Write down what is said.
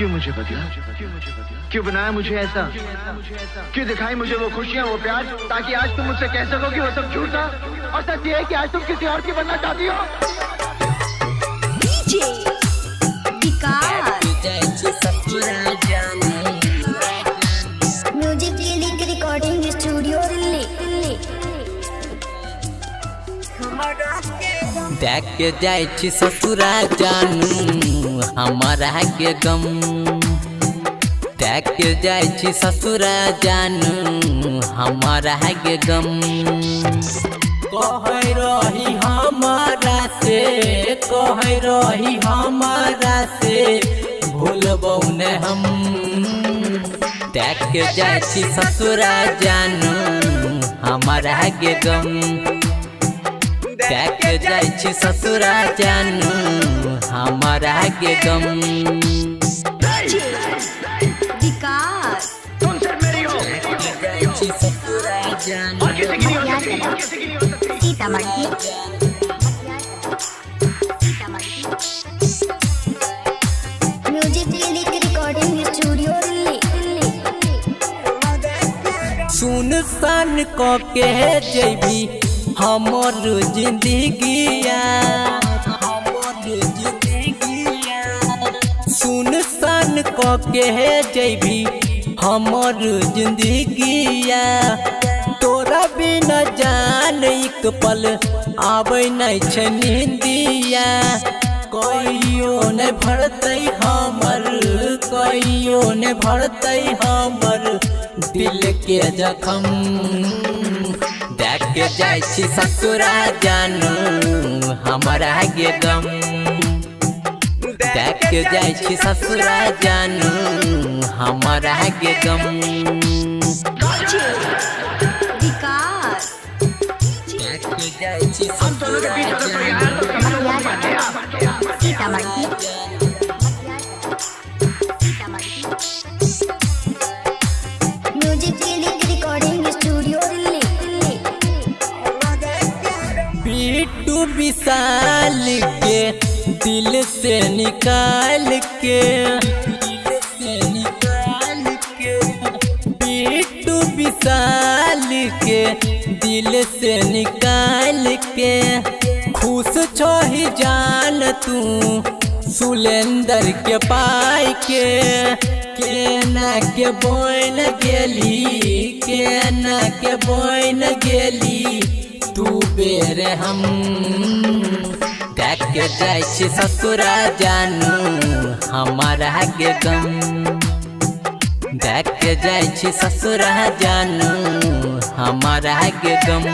क्यों मुझे बदला? क्यों बनाया मुझे ऐसा? क्यों दिखाई मुझे वो खुशियां, वो प्यार, ताकि आज तुम मुझसे कह सको कि वो सब झूठ था और सच ये है कि आज तुम किसी और की बनना चाहती हो। Music link recording studio Delhi. देख के जाय छी ससुरा जानू हमारा के गम। देख के जाय छी ससुरा जानू हमारा के गम। कह रही हमारा से, कह रही हमारा से भूलबौ ने हम। देख के जाय छी ससुरा जानू हमारा के गम। देख के जाय छी ससुरा जानू हमारा के गम। तुम सिर्फ मेरी हो, जाय छी ससुरा जानू और किसी की नहीं हो सकती। Sitamarhi music link recording studio Delhi. सुनसान को के जेबी हमर जिंदगिया, हमर जिंदगिया। सुनसान को के जेबी हमर जिंदगिया। तोरा बिना जान एक पल आबै नहीं छै नींदिया। कहियो ने भरतै हमर, कहियो ने भरतै हमर दिल के जखम। देख के जाय छी ससुरा जानू हमारा के गम। देख के जाय छी ससुरा जानू हमारा के गम। देख के जाय छी ससुरा Sitamarhi music link recording studio Delhi. Bittu Vishal के दिल से निकाल के, दिल से निकाल के। बिट्टू विशाल के दिल से निकाल के। खुश छो ही जान तू सुलेंदर के पाई के। केना के बोन गेली, केना के बोन गेली तू बेर हम। देख के जाय छी ससुरा जानू हमारा के गम। देख के जाय छी ससुरा जानू हमारा के गम।